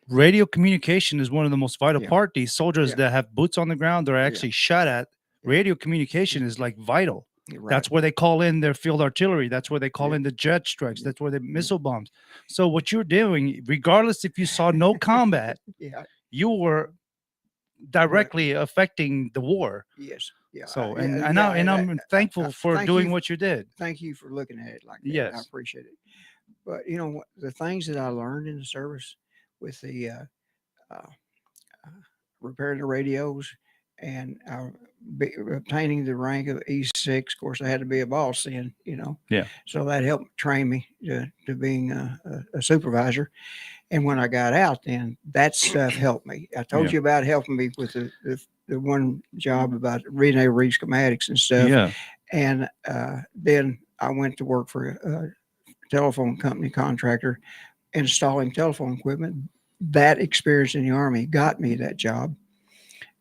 Radio communication is one of the most vital part. These soldiers that have boots on the ground, they're actually shot at. Radio communication is like vital. Right. That's where they call in their field artillery. That's where they call in the jet strikes. That's where the missile bombs. So what you're doing, regardless if you saw no combat, you were directly affecting the war. Yes. Yeah. So I'm thankful for doing what you did. Thank you for looking at it like that. Yes. I appreciate it. But the things that I learned in the service with the repairing the radios and obtaining the rank of E6. Of course, I had to be a boss then, Yeah. So that helped train me to being a supervisor. And when I got out, then that stuff helped me. I told you about helping me with the one job about reading and read schematics and stuff. Yeah. And then I went to work for a telephone company contractor, installing telephone equipment. That experience in the Army got me that job.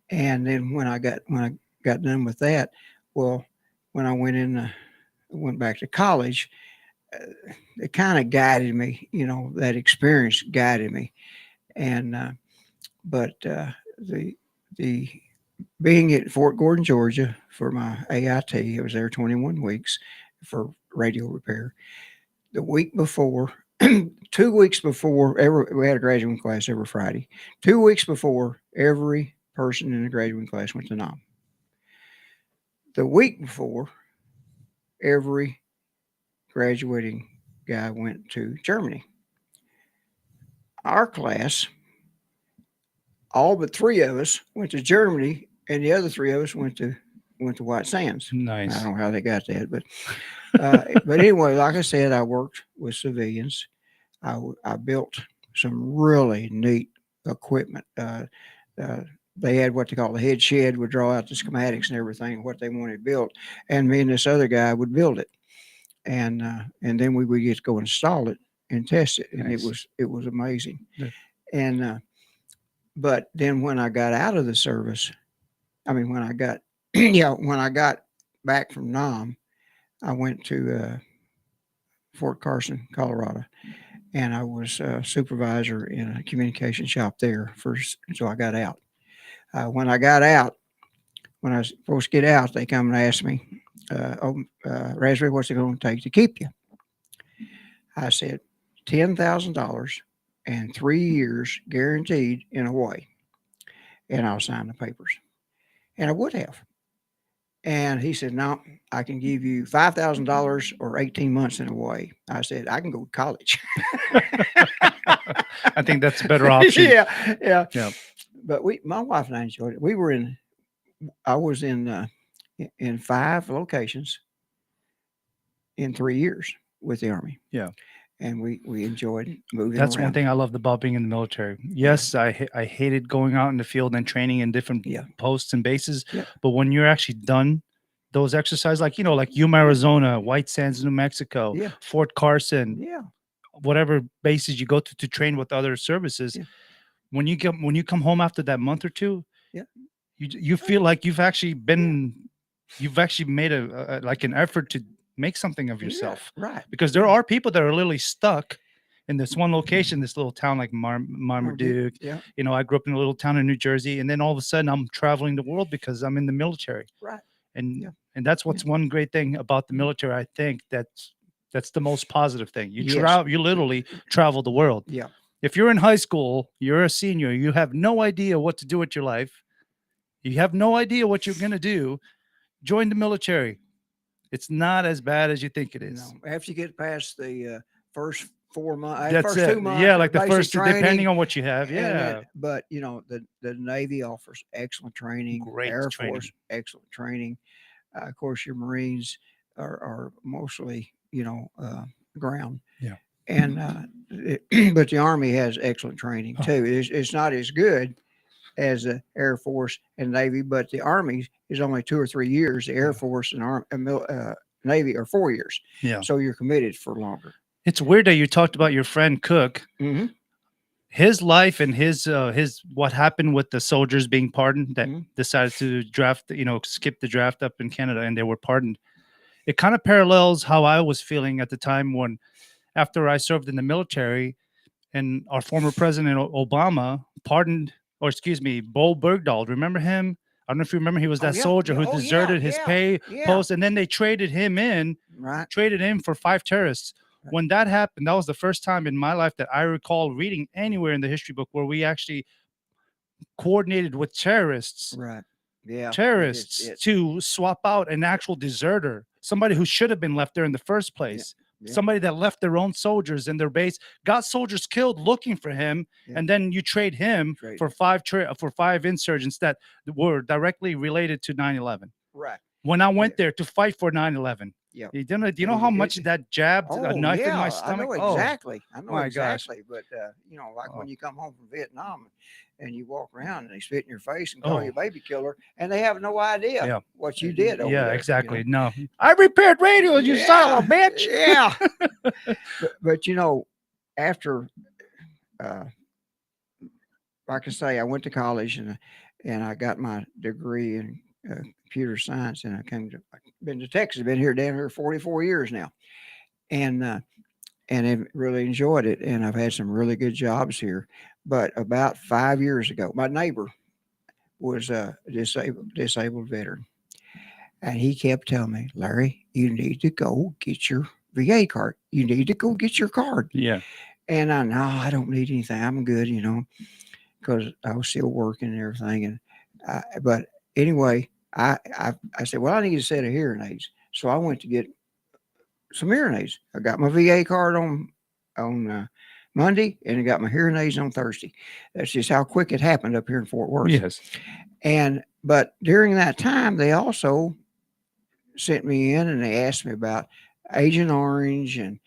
And then when I got done with that, well, when I went back to college, it kind of guided me. That experience guided me. And but the being at Fort Gordon, Georgia for my AIT, I was there 21 weeks for radio repair. The week before, 2 weeks before, we had a graduating class every Friday. 2 weeks before, every person in the graduating class went to Nam. The week before, every graduating guy went to Germany. Our class, all but 3 of us went to Germany, and the other 3 of us went to White Sands. Nice. I don't know how they got that, but but anyway, like I said, I worked with civilians. I built some really neat equipment. They had what they call the head shed, would draw out the schematics and everything, what they wanted built. And me and this other guy would build it. And then we would get to go install it and test it. And Nice. it was amazing. Yeah. And, but then when I got out of the service, when I got back from Nam, I went to Fort Carson, Colorado, and I was a supervisor in a communication shop there so I got out. When I got out, when I was supposed to get out, they come and asked me, Rasberry, what's it going to take to keep you? I said, $10,000 and 3 years guaranteed in Hawaii. And I'll sign the papers. And I would have. And he said, no, I can give you $5,000 or 18 months in Hawaii. I said, I can go to college. I think that's a better option. Yeah. But my wife and I enjoyed it. I was in 5 locations in 3 years with the Army. Yeah. And we enjoyed moving That's around. one thing I loved about being in the military. Yes, I hated going out in the field and training in different posts and bases. Yeah. But when you're actually done those exercises, like Yuma, Arizona, White Sands, New Mexico, Fort Carson, whatever bases you go to train with other services, when you come home after that month or two, you feel like you've actually made an effort to make something of yourself. Yeah, right. Because there are people that are literally stuck in this one location, this little town like Marmaduke. Yeah. I grew up in a little town in New Jersey, and then all of a sudden I'm traveling the world because I'm in the military. Right. And that's what's one great thing about the military, I think, that's That's the most positive thing. You Yes. you literally travel the world. Yeah. If you're in high school, you're a senior, you have no idea what to do with your life. You have no idea what you're going to do. Join the military. It's not as bad as you think it is. No, after you get past the first 4 months, That's first it. 2 months, Yeah, of like the basic first, training, depending on what you have. and Yeah. but you know, the Navy offers excellent training. Great Air training. Force, excellent training. Of course, your Marines are mostly, ground. Yeah. And but the Army has excellent training too. It's not as good as the Air Force and Navy, but the Army is only 2 or 3 years. The Air Force and Navy are 4 years. Yeah. So you're committed for longer. It's weird that you talked about your friend Cook. Mm-hmm. His life and his what happened with the soldiers being pardoned that decided to draft, skip the draft up in Canada, and they were pardoned. It kind of parallels how I was feeling at the time when, after I served in the military, and our former president Obama pardoned, Bo Bergdahl. Remember him? I don't know if you remember. He was that soldier who deserted his pay post, and then they traded him for 5 terrorists. Right. When that happened, that was the first time in my life that I recall reading anywhere in the history book where we actually coordinated with terrorists. Right. Yeah. Terrorists to swap out an actual deserter, somebody who should have been left there in the first place. Yeah. Somebody that left their own soldiers in their base, got soldiers killed looking for him, and then you trade him for 5 insurgents that were directly related to 9/11. Right. When I went there to fight for 9/11. Yeah. Do you know how much that jabbed a knife in my stomach? I know exactly. I know exactly. Gosh. But when you come home from Vietnam and you walk around and they spit in your face and call you a baby killer, and they have no idea what you did over there. Exactly. No. I repaired radios, you son of a bitch. Yeah. but after like I say, I went to college and I got my degree in computer science, and I've been to Texas. I've been down here 44 years now, and I've really enjoyed it. And I've had some really good jobs here. But about 5 years ago, my neighbor was a disabled veteran, and he kept telling me, Larry, you need to go get your VA card. You need to go get your card. Yeah. And I don't need anything. I'm good, because I was still working and everything. And but anyway, I said, well, I need a set of hearing aids. So I went to get some hearing aids. I got my VA card on Monday, and I got my hearing aids on Thursday. That's just how quick it happened up here in Fort Worth. Yes. But during that time, they also sent me in and they asked me about Agent Orange and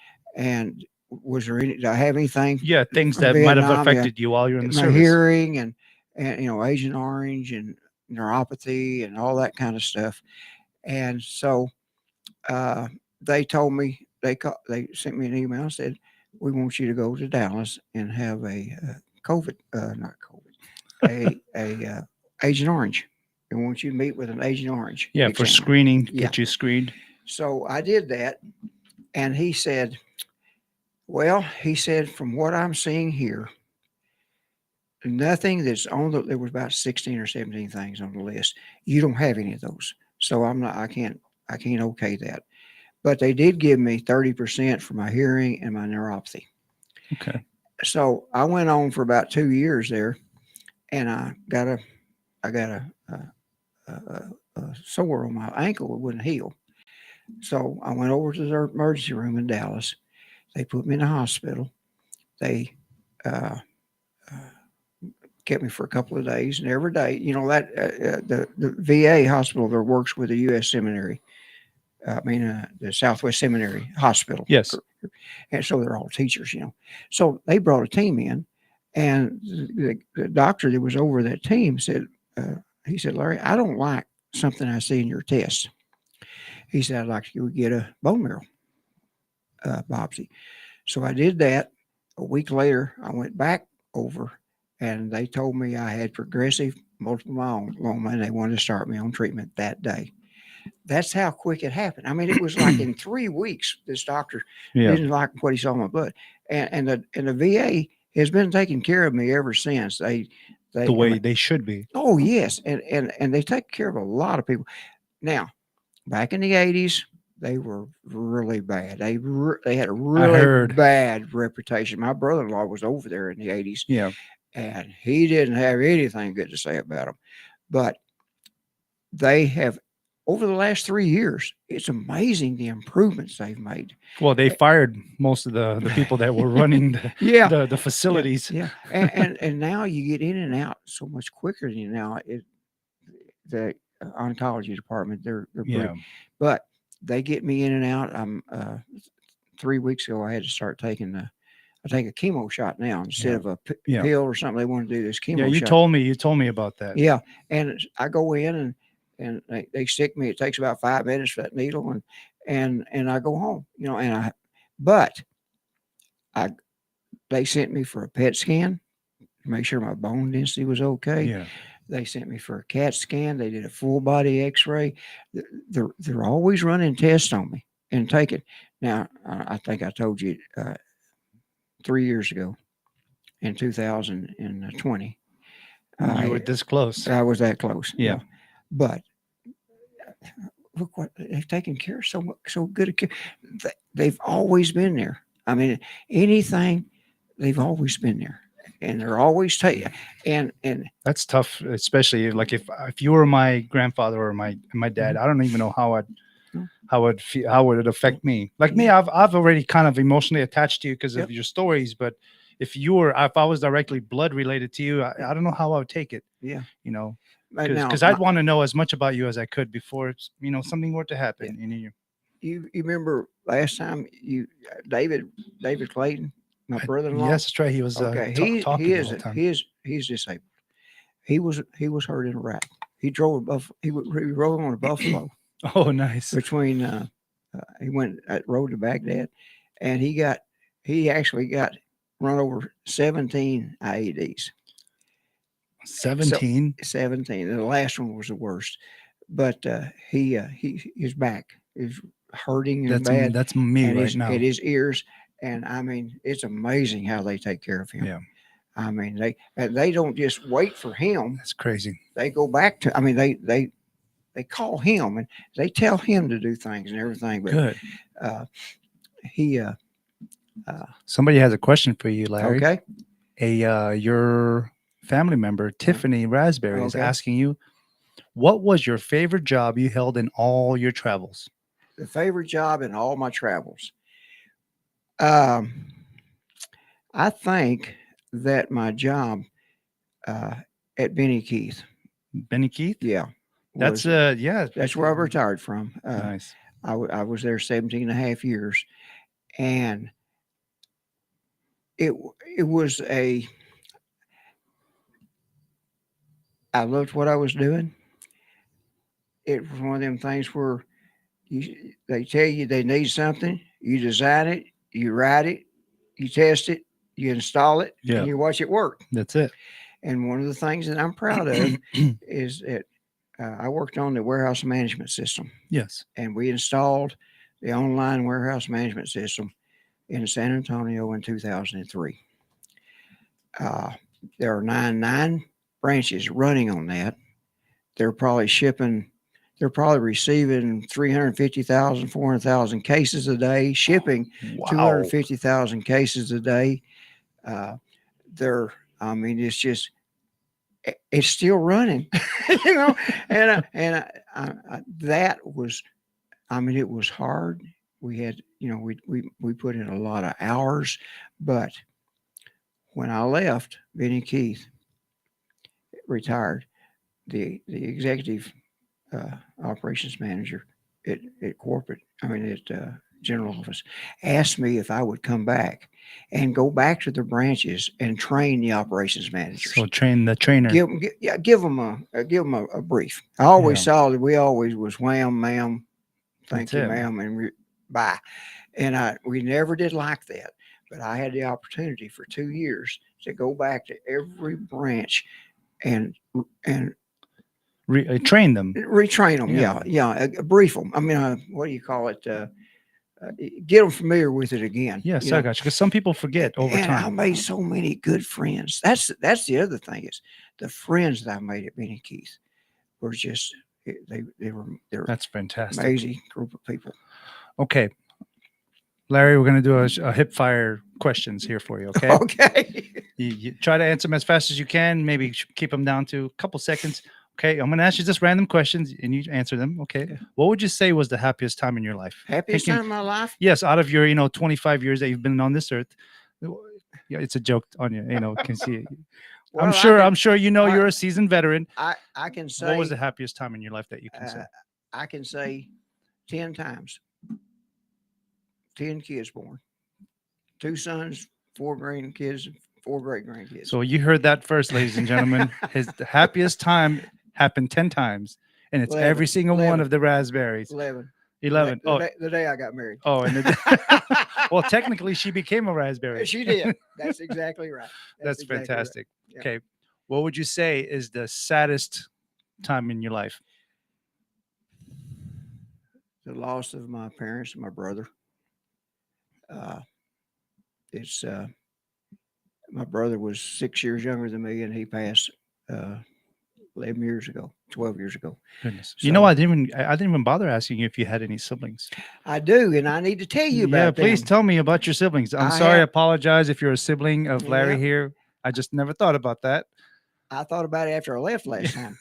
was there did I have anything? Yeah, things that might have affected you while you're in the service. My hearing and Agent Orange and neuropathy and all that kind of stuff. And so they told me, they sent me an email and said, we want you to go to Dallas and have a Agent Orange. They want you to meet with an Agent Orange. Yeah, for screening, get you screened. So I did that, and he said, from what I'm seeing here, nothing that's there was about 16 or 17 things on the list. You don't have any of those. So I can't okay that. But they did give me 30% for my hearing and my neuropathy. Okay. So I went on for about 2 years there, and I got a sore on my ankle. It wouldn't heal. So I went over to the emergency room in Dallas. They put me in the hospital. They kept me for a couple of days, and every day, the VA hospital that works with the U.S. Seminary. The Southwest Seminary Hospital. Yes. And so they're all teachers, So they brought a team in, and the doctor that was over that team said, he said, Larry, I don't like something I see in your test. He said, I'd like you to get a bone marrow biopsy. So I did that. A week later, I went back over, and they told me I had progressive multiple myeloma, and they wanted to start me on treatment that day. That's how quick it happened. I mean, it was like in 3 weeks, this doctor didn't like what he saw in my blood. And the VA has been taking care of me ever since. They should be. Oh, yes. And they take care of a lot of people. Now, back in the 80s, they were really bad. They had a heard. really bad reputation. My brother-in-law was over there in the 80s, Yeah. and he didn't have anything good to say about them. But they have, over the last 3 years, it's amazing the improvements they've made. Well, they fired most of the people that were running the Yeah. the facilities. Yeah. And now you get in and out so much quicker than now. The oncology department, they're Yeah. but they get me in and out. I'm 3 weeks ago I had to start taking I take a chemo shot now instead Yeah. of a Yeah. pill or something. They want to do this chemo Yeah, you shot. told me about that. Yeah, and I go in and they stick me. It takes about 5 minutes for that needle, and I go home. But they sent me for a PET scan to make sure my bone density was okay. Yeah. They sent me for a CAT scan. They did a full body X-ray. They're always running tests on me and taking. Now I think I told you 3 years ago, in 2020. You were this close. I was that close. Yeah. But look what they've taken care of so good. They've always been there. I mean, anything, they've always been there, and they're always taking. And That's tough, especially like if you were my grandfather or my dad. I don't even know how would it affect me. Like me, I've already kind of emotionally attached to you because of your stories. But if I was directly blood related to you, I don't know how I would take it. Yeah, because I'd want to know as much about you as I could before something were to happen. You remember last time David Clayton, my brother-in-law? Yes, that's right. He was okay. talking the whole time. He's disabled. He was hurt in Iraq. He drove he rode on a buffalo. Oh, nice. Between he went rode to Baghdad, and he actually got run over 17 IEDs. 17. 17. And the last one was the worst. But his back is hurting and bad. That's me and right now. At his ears. And I mean, it's amazing how they take care of him. Yeah. I mean, they don't just wait for him. That's crazy. They go back to. I mean, they call him and they tell him to do things and everything. But good. Somebody has a question for you, Larry. Okay. Your family member, Tiffany Rasberry, is asking you, what was your favorite job you held in all your travels? The favorite job in all my travels. I think that my job at Benny Keith. Benny Keith? Yeah. That's that's where I retired from. Nice. I was there 17 and a half years, and it was I loved what I was doing. It was one of them things where they tell you they need something, you design it, you write it, you test it, you install it, and you watch it work. That's it. And one of the things that I'm proud of is that I worked on the warehouse management system. Yes. And we installed the online warehouse management system in San Antonio in 2003. There are 9 branches running on that. They're probably receiving 350,000, 400,000 cases a day, shipping 250,000 cases a day. It's still running, that was, it was hard. We had, we put in a lot of hours, but when I left, Benny Keith retired, the executive operations manager at general office asked me if I would come back and go back to the branches and train the operations managers. So train the trainer. Give them a brief. I always saw that we always was wham, ma'am, thank you, ma'am, and bye. And we never did like that. But I had the opportunity for 2 years to go back to every branch and train them, retrain them. Brief them. What do you call it? Get them familiar with it again. Yes, I got you. Because some people forget over time. I made so many good friends. That's the other thing is the friends that I made at Benny Keith were just they're that's fantastic. Amazing group of people. Okay, Larry, we're going to do a hip fire questions here for you. Okay. Okay. You try to answer them as fast as you can. Maybe keep them down to a couple seconds. Okay. I'm going to ask you just random questions and you answer them. Okay. Yeah. What would you say was the happiest time in your life? Happiest time of my life? Yes. Out of your, 25 years that you've been on this earth. Yeah, it's a joke on you. Can see it. Well, I'm sure you're a seasoned veteran. I can say. What was the happiest time in your life that you can say? I can say 10 times. 10 kids born. 2 sons, 4 grandkids, 4 great grandkids. So you heard that first, ladies and gentlemen. His happiest time happened 10 times, and it's 11, every single one of the Rasberries. 11. 11. The day I got married. Oh, and well, technically, she became a Rasberry. She did. That's exactly right. That's exactly fantastic. right. Yeah. Okay, what would you say is the saddest time in your life? The loss of my parents and my brother. It's my brother was 6 years younger than me, and he passed 11 years ago, 12 years ago. Goodness. So, I didn't even bother asking you if you had any siblings. I do, and I need to tell you about Yeah, please them. tell me about your siblings. I'm I sorry. I have- apologize if you're a sibling of Larry Yeah. here. I just never thought about that. I thought about it after I left last time.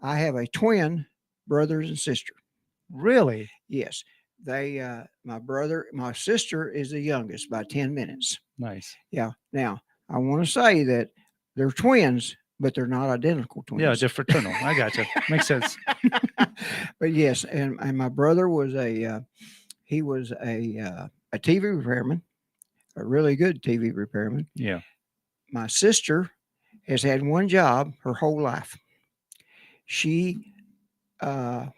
I have a twin brother and sister. Really? Yes. They, my sister is the youngest by 10 minutes. Nice. Yeah. Now, I want to say that they're twins, but they're not identical twins. Yeah, they're fraternal. I got you. Makes sense. But yes, and my brother was a TV repairman, a really good TV repairman. Yeah. My sister has had one job her whole life. She,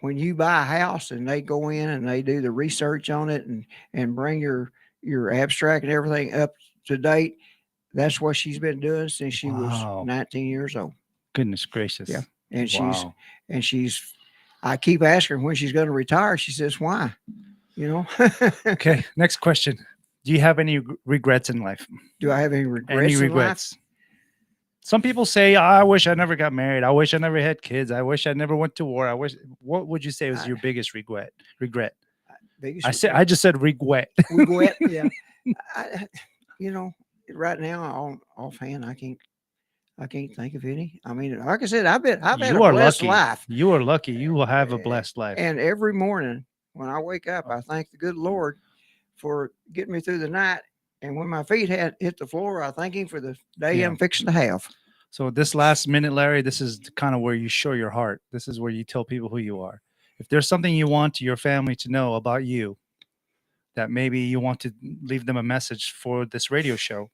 when you buy a house and they go in and they do the research on it and bring your abstract and everything up to date, that's what she's been doing since she was 19 years old. Goodness gracious. Yeah. And Wow. I keep asking her when she's going to retire. She says, why? Okay. Next question. Do you have any regrets in life? Do I have any regrets? Any in life? regrets? Some people say, I wish I never got married. I wish I never had kids. I wish I never went to war. What would you say was your biggest regret? I just said regret. Regret, yeah. Right now, offhand, I can't think of any. I mean, like I said, I've had a blessed life. You are lucky. You will have a blessed life. And every morning when I wake up, I thank the good Lord for getting me through the night. And when my feet hit the floor, I thank him for the day I'm fixing to have. So this last minute, Larry, this is kind of where you show your heart. This is where you tell people who you are. If there's something you want your family to know about you, that maybe you want to leave them a message for this radio show,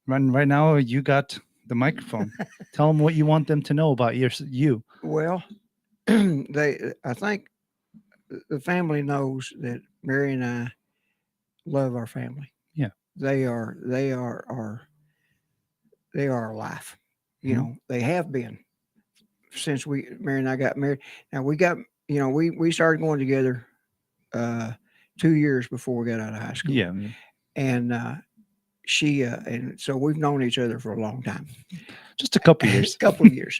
right now you got the microphone. Tell them what you want them to know about you. Well, I think the family knows that Mary and I love our family. Yeah. They are our life. They have been since Mary and I got married. Now we started going together 2 years before we got out of high school. Yeah. And and so we've known each other for a long time. Just a couple years.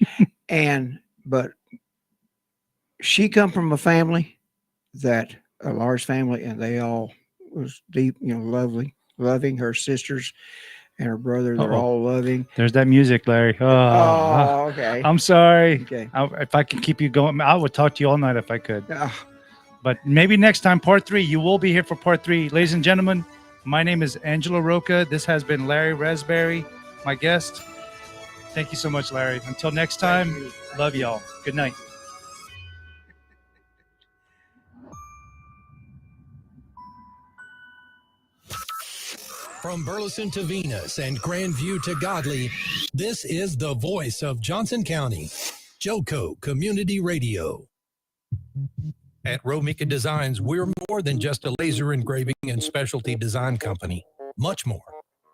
But she come from a family a large family, and they all was deep, loving. Her sisters and her brother, they're all loving. There's that music, Larry. Oh, okay. I'm sorry. Okay. If I could keep you going, I would talk to you all night if I could. But maybe next time, part 3, you will be here for part 3. Ladies and gentlemen, my name is Angelo Rocha. This has been Larry Rasberry, my guest. Thank you so much, Larry. Until next time, love y'all. Good night. From Burleson to Venus and Grandview to Godley, this is the voice of Johnson County, Joco Community Radio. At Romika Designs, we're more than just a laser engraving and specialty design company. Much more.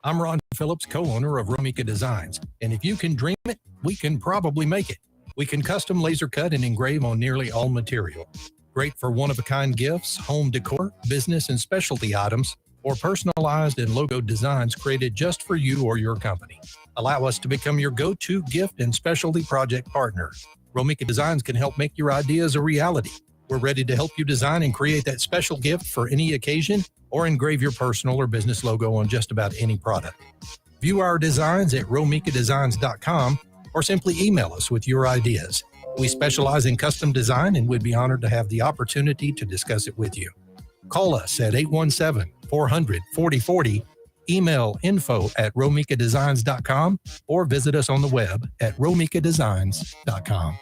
I'm Ron Phillips, co-owner of Romika Designs, and if you can dream it, we can probably make it. We can custom laser cut and engrave on nearly all material. Great for one-of-a-kind gifts, home decor, business and specialty items, or personalized and logo designs created just for you or your company. Allow us to become your go-to gift and specialty project partner. Romika Designs can help make your ideas a reality. We're ready to help you design and create that special gift for any occasion or engrave your personal or business logo on just about any product. View our designs at romikadesigns.com or simply email us with your ideas. We specialize in custom design and would be honored to have the opportunity to discuss it with you. Call us at 817-400-4040, email info@romikadesigns.com, or visit us on the web at romikadesigns.com.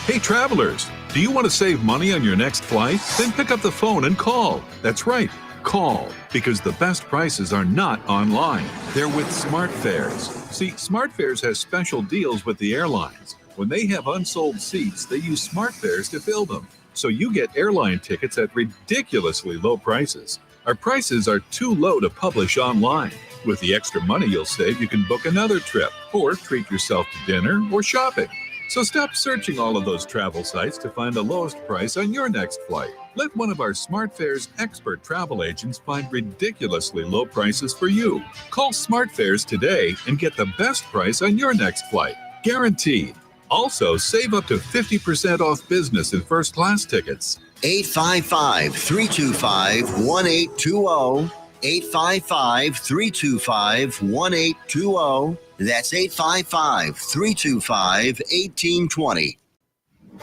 Hey travelers, do you want to save money on your next flight? Then pick up the phone and call. That's right, call, because the best prices are not online. They're with SmartFares. See, SmartFares has special deals with the airlines. When they have unsold seats, they use SmartFares to fill them. So you get airline tickets at ridiculously low prices. Our prices are too low to publish online. With the extra money you'll save, you can book another trip or treat yourself to dinner or shopping. So stop searching all of those travel sites to find the lowest price on your next flight. Let one of our SmartFares expert travel agents find ridiculously low prices for you. Call SmartFares today and get the best price on your next flight. Guaranteed. Also, save up to 50% off business and first class tickets. 855-325-1820. 855-325-1820. That's 855-325-1820.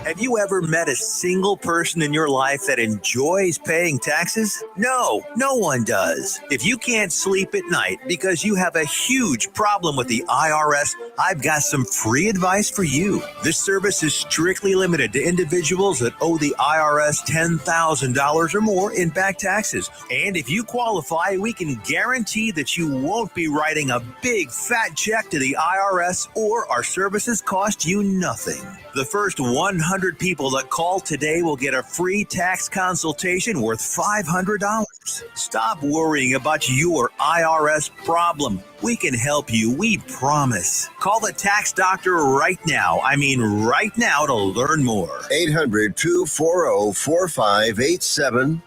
Have you ever met a single person in your life that enjoys paying taxes? No, no one does. If you can't sleep at night because you have a huge problem with the IRS, I've got some free advice for you. This service is strictly limited to individuals that owe the IRS $10,000 or more in back taxes. And if you qualify, we can guarantee that you won't be writing a big fat check to the IRS, or our services cost you nothing. The first 100 people that call today will get a free tax consultation worth $500. Stop worrying about your IRS problem. We can help you, we promise. Call the tax doctor right now. I mean right now, to learn more. 800-240-4587.